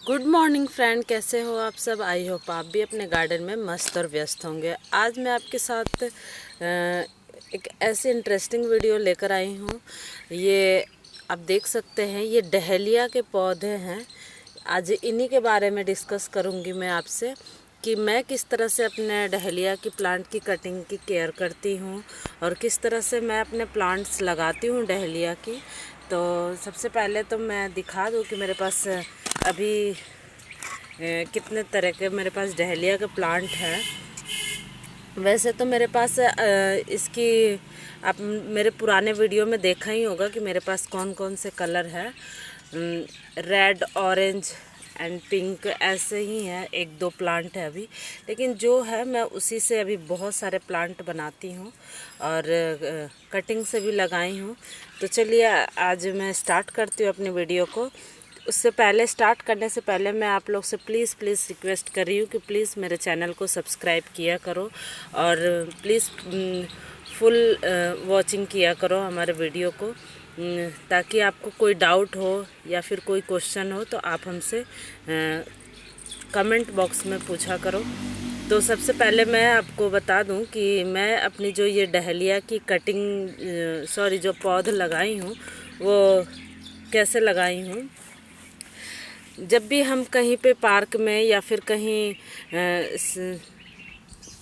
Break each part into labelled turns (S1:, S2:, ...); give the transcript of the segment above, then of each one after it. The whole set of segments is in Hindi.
S1: गुड मॉर्निंग फ्रेंड, कैसे हो आप सब। आई होप आप भी अपने गार्डन में मस्त और व्यस्त होंगे। आज मैं आपके साथ एक ऐसी इंटरेस्टिंग वीडियो लेकर आई हूँ। ये आप देख सकते हैं, ये डहेलिया के पौधे हैं। आज इन्हीं के बारे में डिस्कस करूँगी मैं आपसे कि मैं किस तरह से अपने डहेलिया की प्लांट की कटिंग की केयर करती हूँ और किस तरह से मैं अपने प्लांट्स लगाती हूँ डहेलिया की। तो सबसे पहले तो मैं दिखा दूँ कि मेरे पास अभी कितने तरह के मेरे पास डहेलिया के प्लांट हैं। वैसे तो मेरे पास इसकी आप मेरे पुराने वीडियो में देखा ही होगा कि मेरे पास कौन कौन से कलर है। रेड, ऑरेंज एंड पिंक ऐसे ही हैं। एक दो प्लांट है अभी, लेकिन जो है मैं उसी से अभी बहुत सारे प्लांट बनाती हूँ और कटिंग से भी लगाई हूँ। तो चलिए आज मैं स्टार्ट करती हूँ अपनी वीडियो को। उससे पहले, स्टार्ट करने से पहले मैं आप लोग से प्लीज़ रिक्वेस्ट कर रही हूँ कि प्लीज़ मेरे चैनल को सब्सक्राइब किया करो और प्लीज़ फुल वॉचिंग किया करो हमारे वीडियो को, ताकि आपको कोई डाउट हो या फिर कोई क्वेश्चन हो तो आप हमसे कमेंट बॉक्स में पूछा करो। तो सबसे पहले मैं आपको बता दूं कि मैं अपनी जो ये डहेलिया की कटिंग जो पौध लगाई हूँ वो कैसे लगाई हूँ। जब भी हम कहीं पे पार्क में या फिर कहीं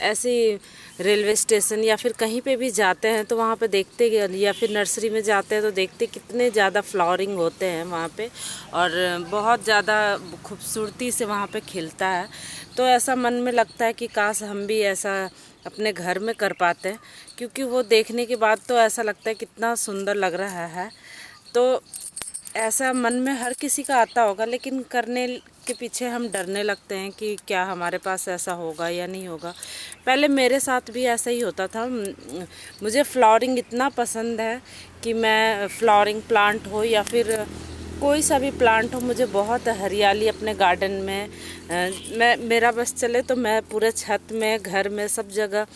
S1: ऐसी रेलवे स्टेशन या फिर कहीं पे भी जाते हैं तो वहाँ पे देखते, या फिर नर्सरी में जाते हैं तो देखते कितने ज़्यादा फ्लावरिंग होते हैं वहाँ पे और बहुत ज़्यादा खूबसूरती से वहाँ पे खिलता है। तो ऐसा मन में लगता है कि काश हम भी ऐसा अपने घर में कर पाते हैं, क्योंकि वो देखने के बाद तो ऐसा लगता है कितना सुंदर लग रहा है। तो ऐसा मन में हर किसी का आता होगा, लेकिन करने के पीछे हम डरने लगते हैं कि क्या हमारे पास ऐसा होगा या नहीं होगा। पहले मेरे साथ भी ऐसा ही होता था। मुझे फ्लावरिंग इतना पसंद है कि मैं फ्लावरिंग प्लांट हो या फिर कोई सा भी प्लांट हो, मुझे बहुत हरियाली अपने गार्डन में मेरा बस चले तो मैं पूरे छत में, घर में, सब जगह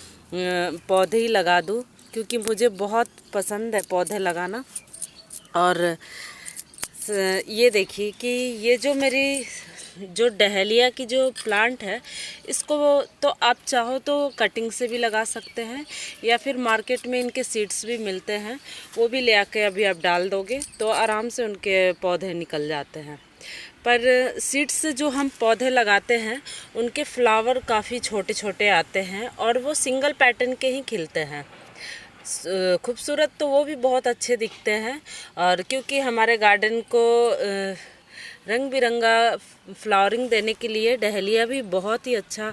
S1: पौधे ही लगा दूँ, क्योंकि मुझे बहुत पसंद है पौधे लगाना। और ये देखिए कि ये जो मेरी जो डहेलिया की जो प्लांट है, इसको तो आप चाहो तो कटिंग से भी लगा सकते हैं या फिर मार्केट में इनके सीड्स भी मिलते हैं, वो भी ले आके अभी आप डाल दोगे तो आराम से उनके पौधे निकल जाते हैं। पर सीड्स से जो हम पौधे लगाते हैं उनके फ्लावर काफ़ी छोटे छोटे आते हैं और वो सिंगल पैटर्न के ही खिलते हैं। खूबसूरत तो वो भी बहुत अच्छे दिखते हैं, और क्योंकि हमारे गार्डन को रंग बिरंगा फ्लावरिंग देने के लिए डहेलिया भी बहुत ही अच्छा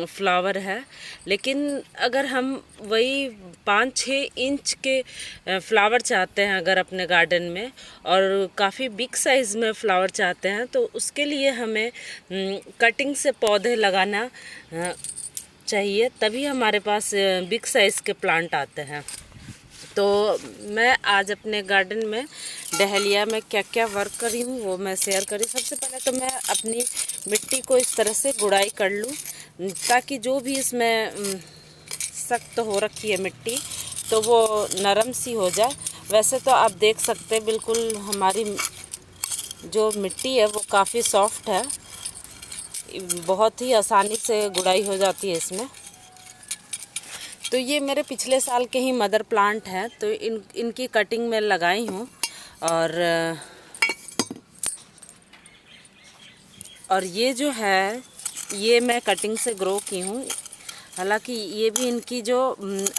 S1: फ्लावर है। लेकिन अगर हम वही 5-6 इंच के फ्लावर चाहते हैं अगर अपने गार्डन में, और काफ़ी बिग साइज़ में फ्लावर चाहते हैं, तो उसके लिए हमें कटिंग से पौधे लगाना चाहिए, तभी हमारे पास बिग साइज़ के प्लांट आते हैं। तो मैं आज अपने गार्डन में डहेलिया में क्या क्या वर्क करी हूँ वो मैं शेयर करी। सबसे पहले तो मैं अपनी मिट्टी को इस तरह से गुड़ाई कर लूँ, ताकि जो भी इसमें सख्त हो रखी है मिट्टी तो वो नरम सी हो जाए। वैसे तो आप देख सकते हैं बिल्कुल हमारी जो मिट्टी है वो काफ़ी सॉफ्ट है, बहुत ही आसानी से गुड़ाई हो जाती है इसमें। तो ये मेरे पिछले साल के ही मदर प्लांट हैं, तो इनकी कटिंग मैं लगाई हूँ और ये जो है ये मैं कटिंग से ग्रो की हूँ। हालांकि ये भी इनकी जो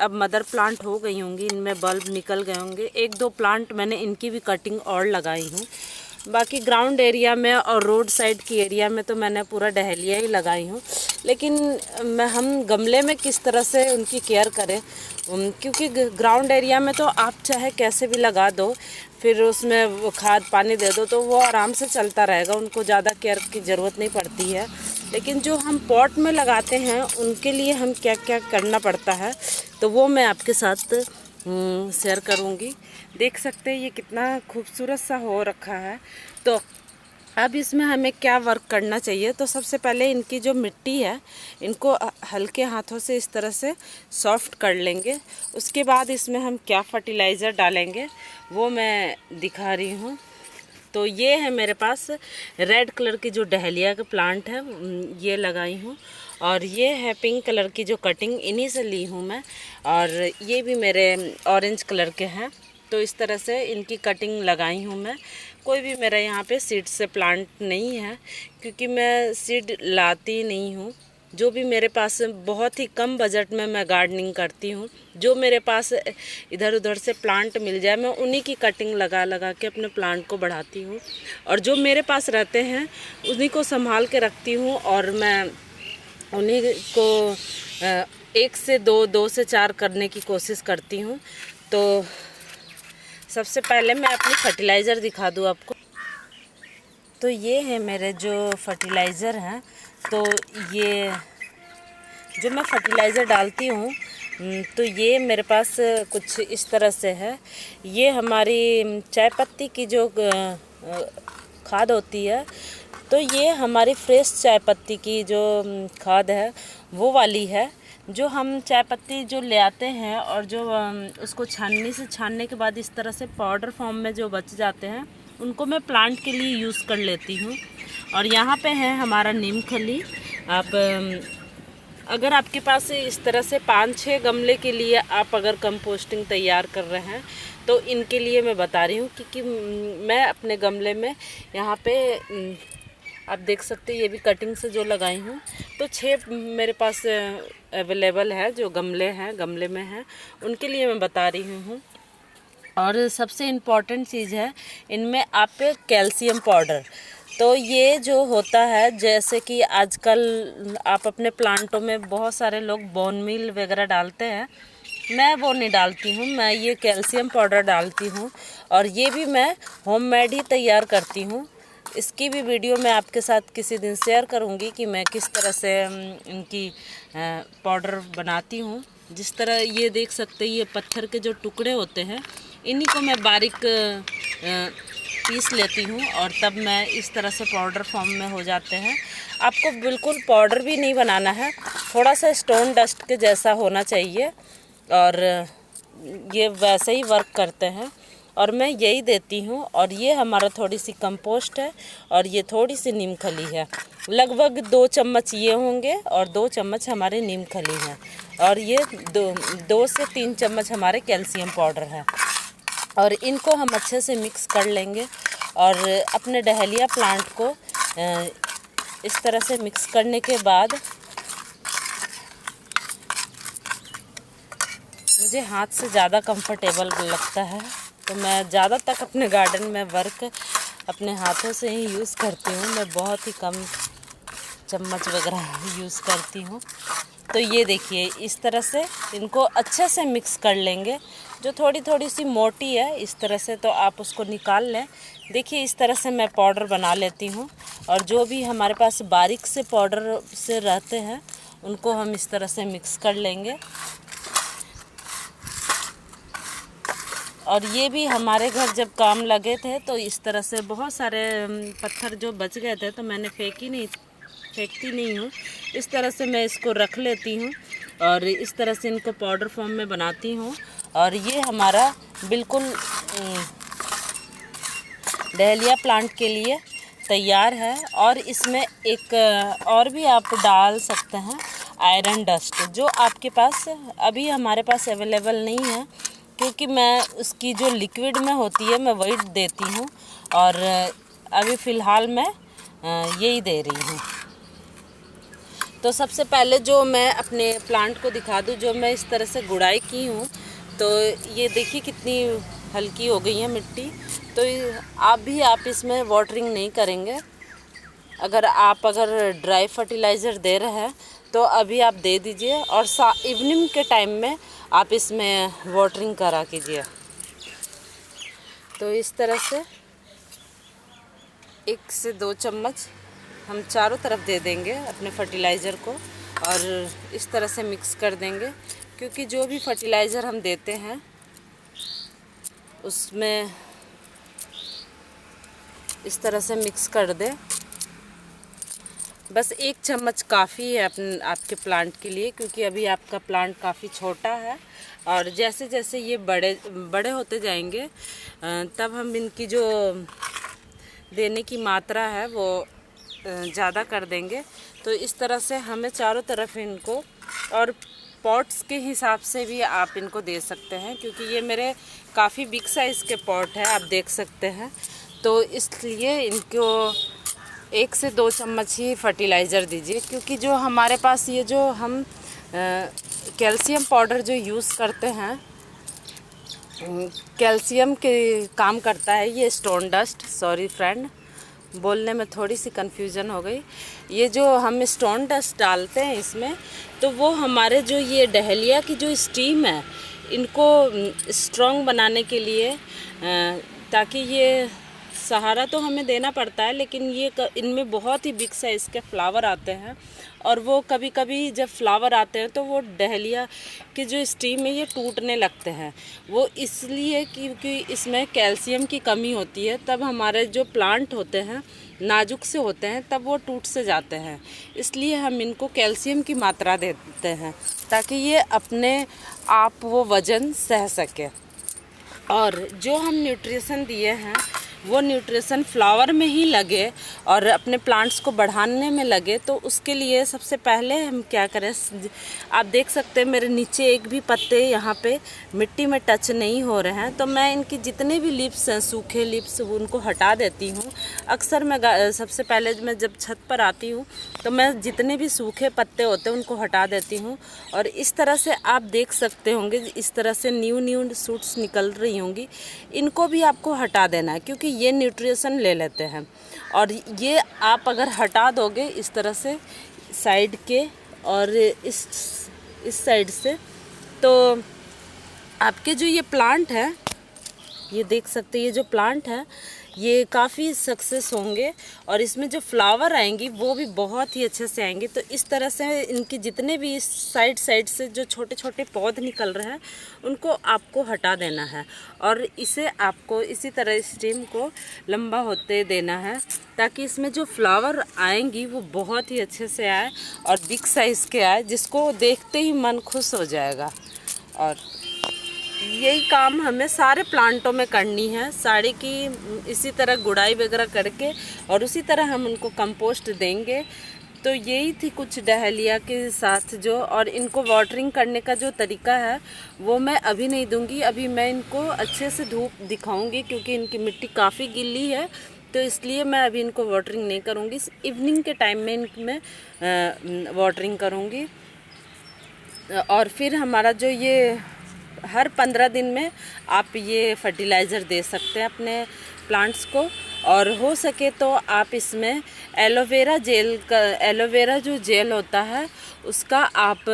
S1: अब मदर प्लांट हो गई होंगी, इनमें बल्ब निकल गए होंगे। 1-2 प्लांट मैंने इनकी भी कटिंग और लगाई हूँ। बाकी ग्राउंड एरिया में और रोड साइड की एरिया में तो मैंने पूरा डहेलिया ही लगाई हूँ। लेकिन हम गमले में किस तरह से उनकी केयर करें, क्योंकि ग्राउंड एरिया में तो आप चाहे कैसे भी लगा दो, फिर उसमें वो खाद पानी दे दो तो वो आराम से चलता रहेगा, उनको ज़्यादा केयर की ज़रूरत नहीं पड़ती है। लेकिन जो हम पॉट में लगाते हैं उनके लिए हम क्या क्या करना पड़ता है, तो वो मैं आपके साथ शेयर करूँगी। देख सकते हैं ये कितना खूबसूरत सा हो रखा है। तो अब इसमें हमें क्या वर्क करना चाहिए, तो सबसे पहले इनकी जो मिट्टी है इनको हल्के हाथों से इस तरह से सॉफ्ट कर लेंगे। उसके बाद इसमें हम क्या फर्टिलाइज़र डालेंगे वो मैं दिखा रही हूँ। तो ये है मेरे पास रेड कलर की जो डहलिया का प्लांट है, ये लगाई हूँ। और ये है पिंक कलर की जो कटिंग, इन्हीं से ली हूँ मैं। और ये भी मेरे ऑरेंज कलर के हैं। तो इस तरह से इनकी कटिंग लगाई हूँ मैं। कोई भी मेरा यहाँ पे सीड से प्लांट नहीं है, क्योंकि मैं सीड लाती नहीं हूँ। जो भी मेरे पास बहुत ही कम बजट में मैं गार्डनिंग करती हूँ, जो मेरे पास इधर उधर से प्लांट मिल जाए मैं उन्हीं की कटिंग लगा लगा के अपने प्लांट को बढ़ाती हूँ। और जो मेरे पास रहते हैं उन्हीं को संभाल के रखती हूँ, और मैं उन्हीं को 1 से 2, 2 से 4 करने की कोशिश करती हूँ। तो सबसे पहले मैं अपनी फर्टिलाइज़र दिखा दूँ आपको। तो ये है मेरे जो फर्टिलाइज़र हैं। तो ये जो मैं फर्टिलाइज़र डालती हूँ, तो ये मेरे पास कुछ इस तरह से है। ये हमारी चाय पत्ती की जो खाद होती है, तो ये हमारी फ्रेश चाय पत्ती की जो खाद है वो वाली है। जो हम चाय पत्ती जो ले आते हैं और जो उसको छानने के बाद इस तरह से पाउडर फॉर्म में जो बच जाते हैं, उनको मैं प्लांट के लिए यूज़ कर लेती हूँ। और यहाँ पे है हमारा नीम खली। आप अगर आपके पास इस तरह से 5-6 गमले के लिए आप अगर कंपोस्टिंग तैयार कर रहे हैं, तो इनके लिए मैं बता रही हूँ, क्योंकि मैं अपने गमले में यहाँ पे आप देख सकते हैं ये भी कटिंग से जो लगाई हूँ, तो 6 मेरे पास अवेलेबल है जो गमले में हैं, उनके लिए मैं बता रही हूँ। और सबसे इम्पॉर्टेंट चीज़ है इनमें आप कैल्शियम पाउडर। तो ये जो होता है, जैसे कि आजकल आप अपने प्लांटों में बहुत सारे लोग बोन मील वगैरह डालते हैं, मैं वो नहीं डालती हूँ, मैं ये कैल्शियम पाउडर डालती हूँ। और ये भी मैं होममेड ही तैयार करती हूँ। इसकी भी वीडियो मैं आपके साथ किसी दिन शेयर करूँगी कि मैं किस तरह से इनकी पाउडर बनाती हूँ। जिस तरह ये देख सकते हैं, ये पत्थर के जो टुकड़े होते हैं, इन्हीं को मैं बारीक पीस लेती हूँ और तब मैं इस तरह से पाउडर फॉर्म में हो जाते हैं। आपको बिल्कुल पाउडर भी नहीं बनाना है, थोड़ा सा स्टोन डस्ट के जैसा होना चाहिए, और ये वैसे ही वर्क करते हैं। और मैं यही देती हूँ। और ये हमारा थोड़ी सी कंपोस्ट है, और ये थोड़ी सी नीम खली है। लगभग 2 चम्मच ये होंगे और 2 चम्मच हमारे नीम खली हैं, और ये 2 से 3 चम्मच हमारे कैल्शियम पाउडर है। और इनको हम अच्छे से मिक्स कर लेंगे। और अपने डहलिया प्लांट को इस तरह से मिक्स करने के बाद मुझे हाथ से ज़्यादा कंफर्टेबल लगता है, तो मैं ज़्यादा तक अपने गार्डन में वर्क अपने हाथों से ही यूज़ करती हूँ। मैं बहुत ही कम चम्मच वगैरह यूज़ करती हूँ। तो ये देखिए, इस तरह से इनको अच्छे से मिक्स कर लेंगे। जो थोड़ी सी मोटी है इस तरह से, तो आप उसको निकाल लें। देखिए इस तरह से मैं पाउडर बना लेती हूँ। और जो भी हमारे पास बारीक से पाउडर से रहते हैं, उनको हम इस तरह से मिक्स कर लेंगे। और ये भी हमारे घर जब काम लगे थे, तो इस तरह से बहुत सारे पत्थर जो बच गए थे, तो मैंने फेंकती नहीं हूँ। इस तरह से मैं इसको रख लेती हूँ और इस तरह से इनको पाउडर फॉर्म में बनाती हूँ। और ये हमारा बिल्कुल डहलिया प्लांट के लिए तैयार है। और इसमें एक और भी आप डाल सकते हैं, आयरन डस्ट, जो आपके पास अभी हमारे पास अवेलेबल नहीं है, क्योंकि मैं उसकी जो लिक्विड में होती है मैं वही देती हूँ। और अभी फ़िलहाल मैं यही दे रही हूँ। तो सबसे पहले जो मैं अपने प्लांट को दिखा दूँ, जो मैं इस तरह से गुड़ाई की हूँ, तो ये देखिए कितनी हल्की हो गई है मिट्टी। तो आप इसमें वाटरिंग नहीं करेंगे। अगर ड्राई फर्टिलाइज़र दे रहे हैं तो अभी आप दे दीजिए, और इवनिंग के टाइम में आप इसमें वाटरिंग करा कीजिए। तो इस तरह से 1 से 2 चम्मच हम चारों तरफ दे देंगे अपने फर्टिलाइज़र को, और इस तरह से मिक्स कर देंगे। क्योंकि जो भी फर्टिलाइज़र हम देते हैं उसमें इस तरह से मिक्स कर दें। बस 1 चम्मच काफ़ी है आपके प्लांट के लिए, क्योंकि अभी आपका प्लांट काफ़ी छोटा है। और जैसे जैसे ये बड़े होते जाएंगे, तब हम इनकी जो देने की मात्रा है वो ज़्यादा कर देंगे। तो इस तरह से हमें चारों तरफ इनको, और पॉट्स के हिसाब से भी आप इनको दे सकते हैं, क्योंकि ये मेरे काफ़ी बिग साइज़ के पॉट है, आप देख सकते हैं। तो इसलिए इनको 1 से 2 चम्मच ही फर्टिलाइज़र दीजिए, क्योंकि जो हमारे पास ये जो हम कैल्शियम पाउडर जो यूज़ करते हैं, कैल्शियम के काम करता है ये स्टोन डस्ट। सॉरी फ्रेंड, बोलने में थोड़ी सी कन्फ्यूज़न हो गई। ये जो हम स्टोन डस्ट डालते हैं इसमें, तो वो हमारे जो ये डहेलिया की जो स्टीम है इनको स्ट्रॉन्ग बनाने के लिए, ताकि ये सहारा तो हमें देना पड़ता है, लेकिन ये इनमें बहुत ही बिग साइज़ के फ्लावर आते हैं, और वो कभी कभी जब फ्लावर आते हैं तो वो डहेलिया की जो स्टीम है ये टूटने लगते हैं। वो इसलिए क्योंकि इसमें कैल्शियम की कमी होती है, तब हमारे जो प्लांट होते हैं नाजुक से होते हैं, तब वो टूट से जाते हैं। इसलिए हम इनको कैल्शियम की मात्रा देते हैं, ताकि ये अपने आप वो वज़न सह सके। और जो हम न्यूट्रिशन दिए हैं वो न्यूट्रिशन फ्लावर में ही लगे और अपने प्लांट्स को बढ़ाने में लगे। तो उसके लिए सबसे पहले हम क्या करें, आप देख सकते हैं मेरे नीचे एक भी पत्ते यहाँ पे मिट्टी में टच नहीं हो रहे हैं। तो मैं इनकी जितने भी लीव्स हैं, सूखे लीव्स, उनको हटा देती हूँ। अक्सर मैं सबसे पहले मैं जब छत पर आती हूँ तो मैं जितने भी सूखे पत्ते होते हैं उनको हटा देती हूँ। और इस तरह से आप देख सकते होंगे, इस तरह से न्यू शूट्स निकल रही होंगी, इनको भी आपको हटा देना है, क्योंकि ये न्यूट्रिशन ले लेते हैं। और ये आप अगर हटा दोगे इस तरह से साइड के और इस साइड से, तो आपके जो ये प्लांट है, ये देख सकते हैं, ये जो प्लांट है ये काफ़ी सक्सेस होंगे और इसमें जो फ्लावर आएंगी वो भी बहुत ही अच्छे से आएंगे। तो इस तरह से इनकी जितने भी इस साइड से जो छोटे छोटे पौधे निकल रहे हैं उनको आपको हटा देना है, और इसे आपको इसी तरह स्टीम को लंबा होते देना है, ताकि इसमें जो फ्लावर आएंगी वो बहुत ही अच्छे से आए और बिग साइज़ के आए, जिसको देखते ही मन खुश हो जाएगा। और यही काम हमें सारे प्लांटों में करनी है, साड़ी की इसी तरह गुड़ाई वगैरह करके, और उसी तरह हम उनको कंपोस्ट देंगे। तो यही थी कुछ डहेलिया के साथ जो, और इनको वाटरिंग करने का जो तरीका है वो मैं अभी नहीं दूंगी। अभी मैं इनको अच्छे से धूप दिखाऊंगी, क्योंकि इनकी मिट्टी काफ़ी गीली है, तो इसलिए मैं अभी इनको वाटरिंग नहीं करूंगी। इवनिंग के टाइम में इनमें वाटरिंग करूंगी। और फिर हमारा जो ये हर 15 दिन में आप ये फर्टिलाइज़र दे सकते हैं अपने प्लांट्स को। और हो सके तो आप इसमें एलोवेरा जो जेल होता है उसका आप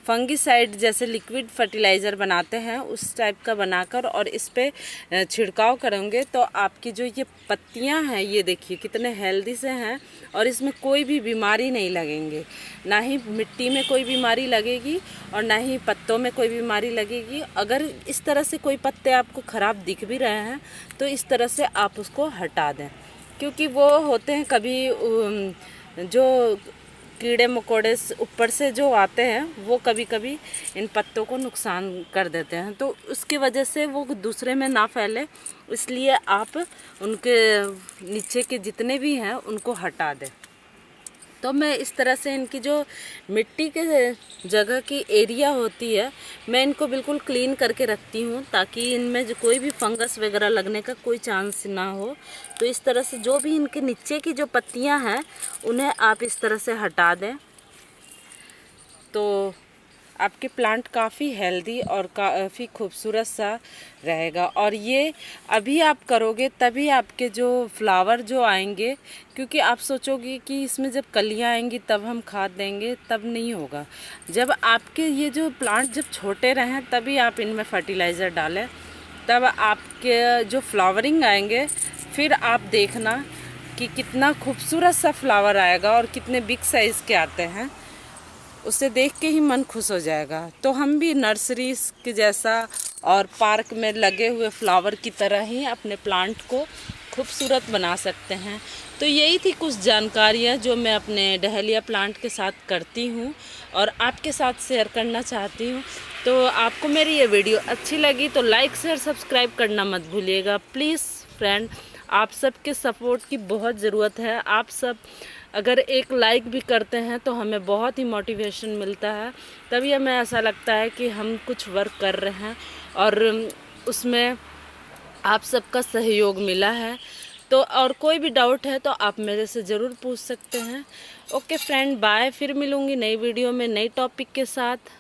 S1: फंगीसाइड जैसे लिक्विड फर्टिलाइज़र बनाते हैं उस टाइप का बनाकर और इस पे छिड़काव करेंगे, तो आपकी जो ये पत्तियां हैं ये देखिए कितने हेल्दी से हैं, और इसमें कोई भी बीमारी नहीं लगेंगे, ना ही मिट्टी में कोई बीमारी लगेगी और ना ही पत्तों में कोई बीमारी लगेगी। अगर इस तरह से कोई पत्ते आपको ख़राब दिख भी रहे हैं तो इस तरह से आप उसको हटा दें, क्योंकि वो होते हैं कभी जो कीड़े मकोड़े ऊपर से जो आते हैं वो कभी कभी इन पत्तों को नुकसान कर देते हैं, तो उसकी वजह से वो दूसरे में ना फैले, इसलिए आप उनके नीचे के जितने भी हैं उनको हटा दें। तो मैं इस तरह से इनकी जो मिट्टी के जगह की एरिया होती है मैं इनको बिल्कुल क्लीन करके रखती हूँ, ताकि इनमें जो कोई भी फंगस वगैरह लगने का कोई चांस ना हो। तो इस तरह से जो भी इनके नीचे की जो पत्तियाँ हैं उन्हें आप इस तरह से हटा दें, तो आपके प्लांट काफ़ी हेल्दी और काफ़ी खूबसूरत सा रहेगा। और ये अभी आप करोगे तभी आपके जो फ्लावर जो आएंगे, क्योंकि आप सोचोगे कि इसमें जब कलियां आएंगी तब हम खाद देंगे, तब नहीं होगा। जब आपके ये जो प्लांट जब छोटे रहें तभी आप इनमें फर्टिलाइज़र डालें, तब आपके जो फ्लावरिंग आएंगे फिर आप देखना कि कितना खूबसूरत सा फ्लावर आएगा और कितने बिग साइज़ के आते हैं, उसे देख के ही मन खुश हो जाएगा। तो हम भी नर्सरी के जैसा और पार्क में लगे हुए फ्लावर की तरह ही अपने प्लांट को खूबसूरत बना सकते हैं। तो यही थी कुछ जानकारियाँ जो मैं अपने डहेलिया प्लांट के साथ करती हूँ और आपके साथ शेयर करना चाहती हूँ। तो आपको मेरी ये वीडियो अच्छी लगी तो लाइक शेयर सब्सक्राइब करना मत भूलिएगा प्लीज़ फ्रेंड। आप सबके सपोर्ट की बहुत ज़रूरत है। आप सब अगर एक लाइक भी करते हैं तो हमें बहुत ही मोटिवेशन मिलता है, तभी हमें ऐसा लगता है कि हम कुछ वर्क कर रहे हैं और उसमें आप सबका सहयोग मिला है। तो और कोई भी डाउट है तो आप मेरे से ज़रूर पूछ सकते हैं। Okay friend, bye. फिर मिलूँगी नई वीडियो में नई टॉपिक के साथ।